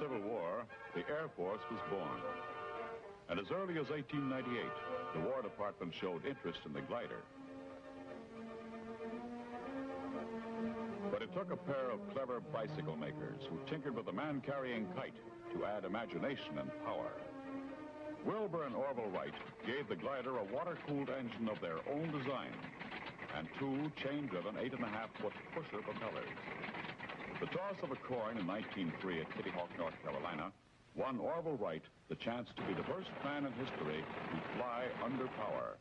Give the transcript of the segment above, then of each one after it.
Civil War, the Air Force was born. And as early as 1898, the War Department showed interest in the glider. But it took a pair of clever bicycle makers who tinkered with a man-carrying kite to add imagination and power. Wilbur and Orville Wright gave the glider a water-cooled engine of their own design and two chain-driven 8.5-foot pusher propellers. The toss of a coin in 1903 at Kitty Hawk, North Carolina, won Orville Wright the chance to be the first man in history to fly under power.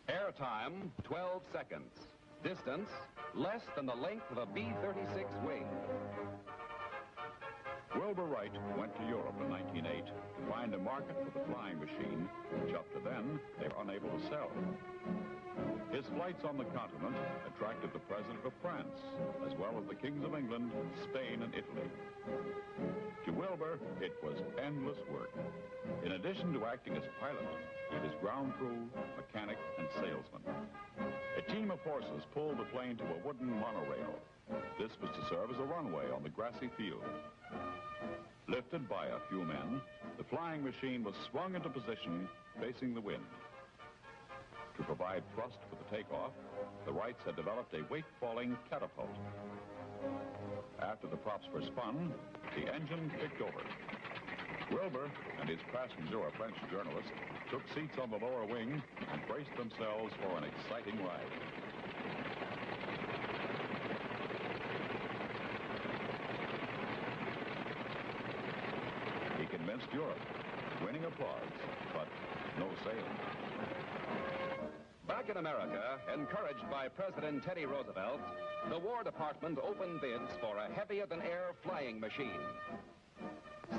Air time, 12 seconds. Distance, less than the length of a B-36 wing. Wilbur Wright went to Europe in 1908 to find a market for the flying machine, which up to then they were unable to sell. His flights on the continent attracted the President of France, as well as the kings of England, Spain, and Italy. To Wilbur, it was endless work. In addition to acting as pilot, he was ground crew, mechanic, and salesman. A team of horses pulled the plane to a wooden monorail. This was to serve as a runway on the grassy field. Lifted by a few men, the flying machine was swung into position facing the wind. To provide thrust for the takeoff, the Wrights had developed a weight-falling catapult. After the props were spun, the engine kicked over. Wilbur and his passenger, a French journalist, took seats on the lower wing and braced themselves for an exciting ride. He convinced Europe, winning applause, but no sailing. Back in America, encouraged by President Teddy Roosevelt, the War Department opened bids for a heavier-than-air flying machine.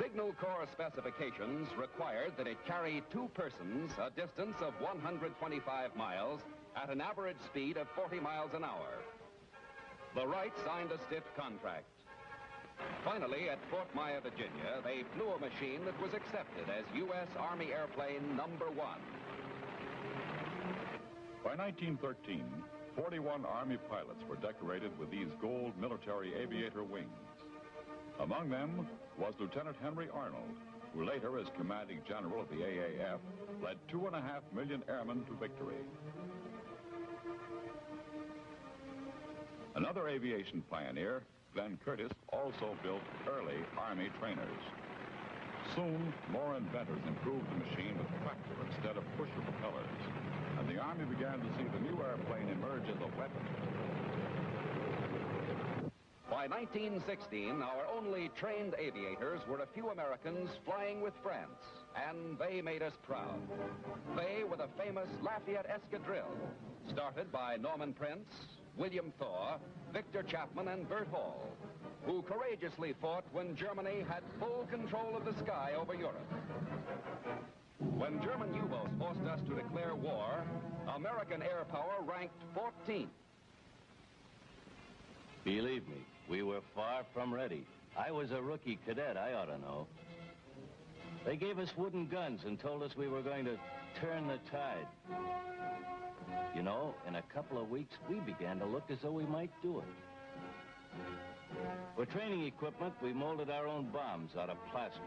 Signal Corps specifications required that it carry two persons a distance of 125 miles at an average speed of 40 miles an hour. The Wrights signed a stiff contract. Finally, at Fort Myer, Virginia, they flew a machine that was accepted as U.S. Army Airplane Number 1. By 1913, 41 Army pilots were decorated with these gold military aviator wings. Among them was Lieutenant Henry Arnold, who later, as commanding general of the AAF, led 2.5 million airmen to victory. Another aviation pioneer, Glenn Curtiss, also built early Army trainers. Soon, more inventors improved the machine with tractor instead of pusher propellers, and the Army began to see the new airplane emerge as a weapon. By 1916, our only trained aviators were a few Americans flying with France, and they made us proud. They were the famous Lafayette Escadrille, started by Norman Prince, William Thaw, Victor Chapman, and Bert Hall, who courageously fought when Germany had full control of the sky over Europe. When German U-boats forced us to declare war, American air power ranked 14th. Believe me, we were far from ready. I was a rookie cadet, I ought to know. They gave us wooden guns and told us we were going to turn the tide. You know, in a couple of weeks, we began to look as though we might do it. For training equipment, we molded our own bombs out of plaster.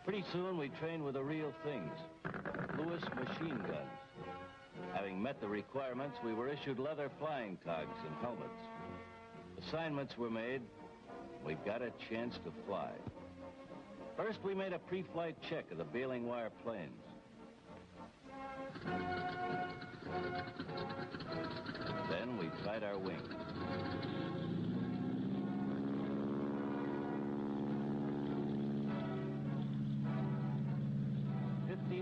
Pretty soon, we trained with the real things, Lewis machine guns. Having met the requirements, we were issued leather flying togs and helmets. Assignments were made. We got a chance to fly. First, we made a pre-flight check of the baling wire planes. Then we tried our wings.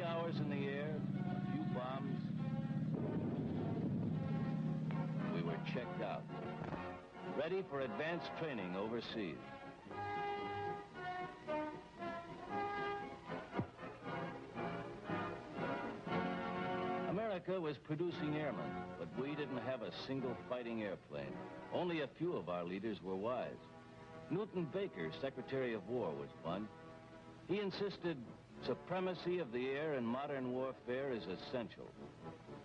Hours in the air, a few bombs. We were checked out, ready for advanced training overseas. America was producing airmen, but we didn't have a single fighting airplane. Only a few of our leaders were wise. Newton Baker, Secretary of War, was one. He insisted supremacy of the air in modern warfare is essential.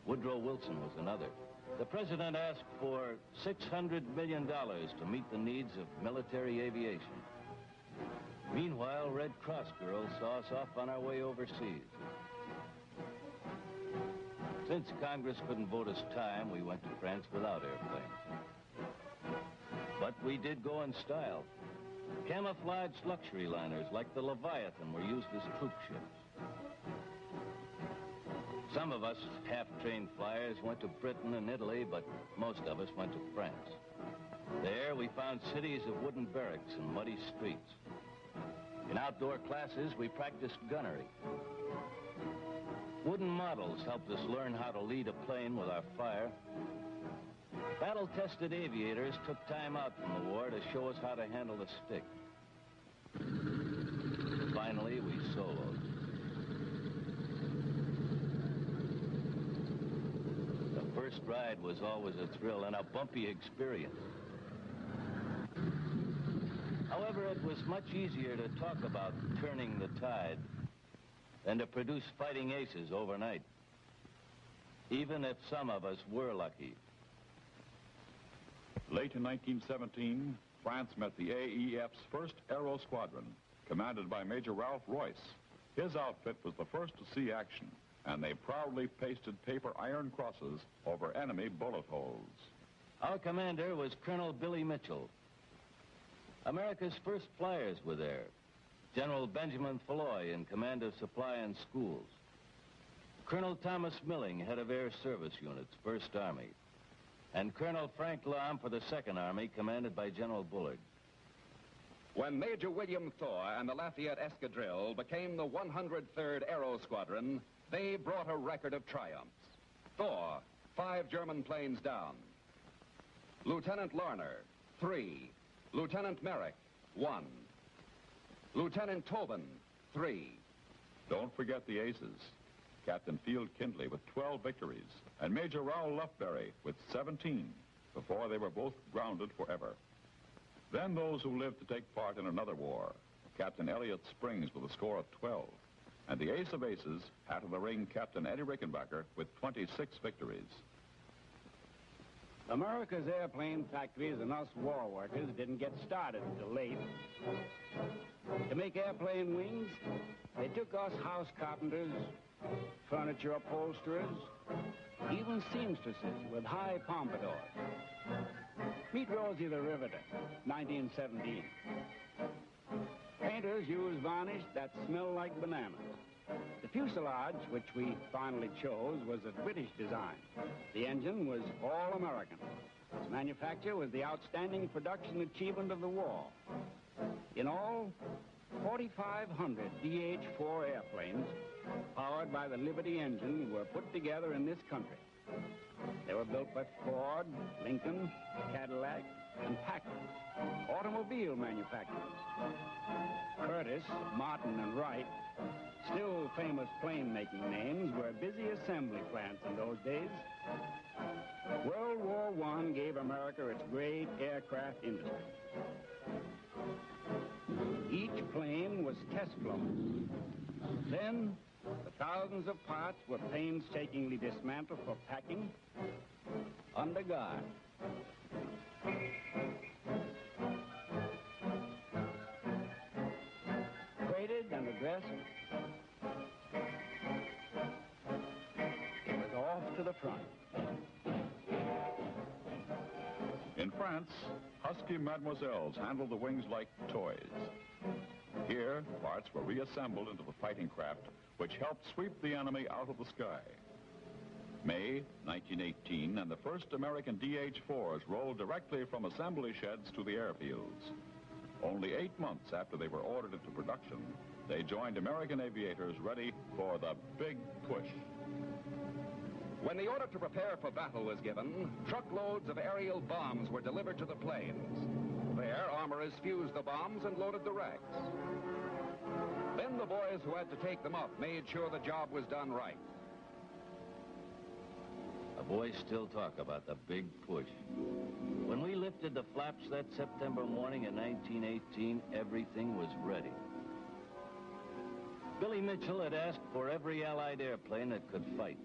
Woodrow Wilson was another. The president asked for $600 million to meet the needs of military aviation. Meanwhile, Red Cross girls saw us off on our way overseas. Since Congress couldn't vote us time, we went to France without airplanes. But we did go in style. Camouflaged luxury liners like the Leviathan were used as troop ships. Some of us half-trained flyers went to Britain and Italy, but most of us went to France. There, we found cities of wooden barracks and muddy streets. In outdoor classes, we practiced gunnery. Wooden models helped us learn how to lead a plane with our fire. Battle-tested aviators took time out from the war to show us how to handle the stick. Finally, we soloed. The first ride was always a thrill and a bumpy experience. However, it was much easier to talk about turning the tide than to produce fighting aces overnight, even if some of us were lucky. Late in 1917, France met the AEF's first Aero Squadron, commanded by Major Ralph Royce. His outfit was the first to see action, and they proudly pasted paper iron crosses over enemy bullet holes. Our commander was Colonel Billy Mitchell. America's first flyers were there. General Benjamin Falloy in command of supply and schools. Colonel Thomas Milling, head of Air Service Units, 1st Army. And Colonel Frank Lahm for the 2nd Army, commanded by General Bullard. When Major William Thor and the Lafayette Escadrille became the 103rd Aero Squadron, they brought a record of triumphs. Thor, 5 German planes down. Lieutenant Larner, 3. Lieutenant Merrick, 1. Lieutenant Tobin, 3. Don't forget the aces. Captain Field Kindley with 12 victories, and Major Raoul Lufberry with 17, before they were both grounded forever. Then those who lived to take part in another war, Captain Elliot Springs with a score of 12, and the ace of aces, hat of the ring Captain Eddie Rickenbacker with 26 victories. America's airplane factories and us war workers didn't get started until late. To make airplane wings, they took us house carpenters, furniture upholsterers, even seamstresses with high pompadours. Meet Rosie the Riveter, 1917. Painters used varnish that smelled like bananas. The fuselage, which we finally chose, was a British design. The engine was all American. Its manufacture was the outstanding production achievement of the war. In all, 4,500 DH-4 airplanes, powered by the Liberty engine, were put together in this country. They were built by Ford, Lincoln, Cadillac, and Packard, automobile manufacturers. Curtiss, Martin, and Wright, still famous plane-making names, were busy assembly plants in those days. World War I gave America its great aircraft industry. Each plane was test-flown. Then, the thousands of parts were painstakingly dismantled for packing under guard. Graded and addressed, it was off to the front. In France, husky mademoiselles handled the wings like toys. Here, parts were reassembled into the fighting craft, which helped sweep the enemy out of the sky. May 1918, and the first American DH-4s rolled directly from assembly sheds to the airfields. Only 8 months after they were ordered into production, they joined American aviators ready for the big push. When the order to prepare for battle was given, truckloads of aerial bombs were delivered to the planes. There, armorers fused the bombs and loaded the racks. Then the boys who had to take them up made sure the job was done right. The boys still talk about the big push. When we lifted the flaps that September morning in 1918, everything was ready. Billy Mitchell had asked for every Allied airplane that could fight.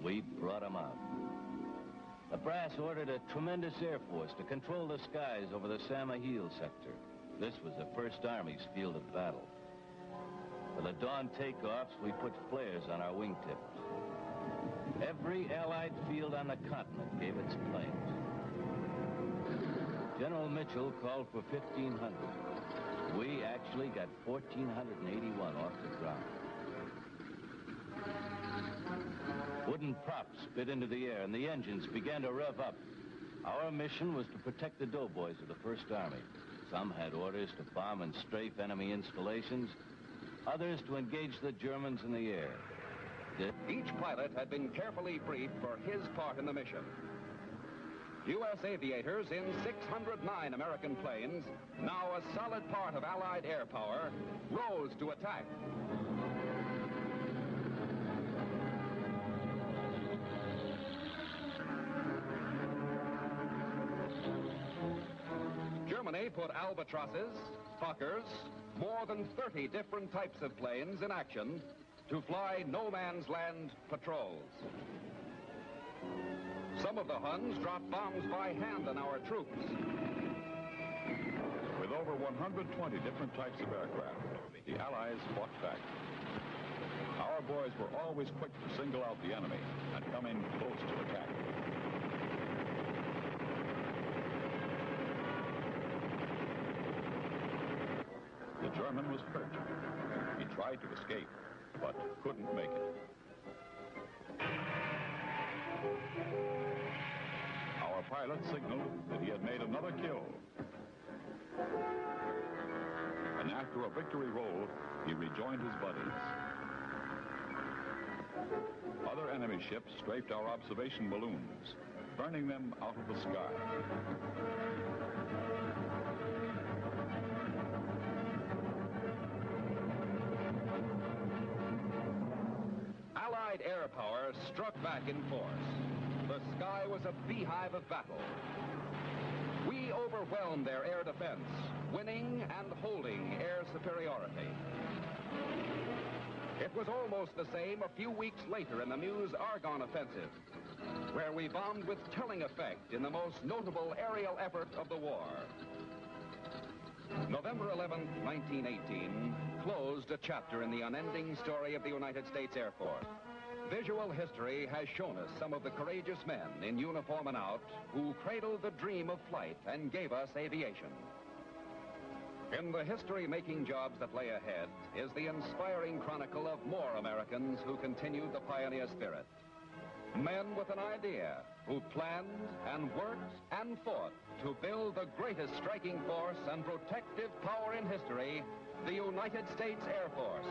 We brought them out. The brass ordered a tremendous air force to control the skies over the Samahil sector. This was the First Army's field of battle. For the dawn takeoffs, we put flares on our wingtips. Every Allied field on the continent gave its planes. General Mitchell called for 1,500. We actually got 1,481 off the ground. Wooden props spit into the air, and the engines began to rev up. Our mission was to protect the doughboys of the First Army. Some had orders to bomb and strafe enemy installations, others to engage the Germans in the air. Each pilot had been carefully briefed for his part in the mission. U.S. aviators in 609 American planes, now a solid part of Allied air power, rose to attack. Germany put Albatrosses, Fokkers, more than 30 different types of planes in action to fly no man's land patrols. Some of the Huns dropped bombs by hand on our troops. With over 120 different types of aircraft, the Allies fought back. Our boys were always quick to single out the enemy and come in close to attack. The German was hurt. He tried to escape, but couldn't make it. Our pilot signaled that he had made another kill. And after a victory roll, he rejoined his buddies. Other enemy ships strafed our observation balloons, burning them out of the sky. Allied air power struck back in force. The sky was a beehive of battle. We overwhelmed their air defense, winning and holding air superiority. It was almost the same a few weeks later in the Meuse-Argonne offensive, where we bombed with telling effect in the most notable aerial effort of the war. November 11, 1918, closed a chapter in the unending story of the United States Air Force. Visual history has shown us some of the courageous men, in uniform and out, who cradled the dream of flight and gave us aviation. In the history-making jobs that lay ahead is the inspiring chronicle of more Americans who continued the pioneer spirit. Men with an idea who planned and worked and fought to build the greatest striking force and protective power in history, the United States Air Force.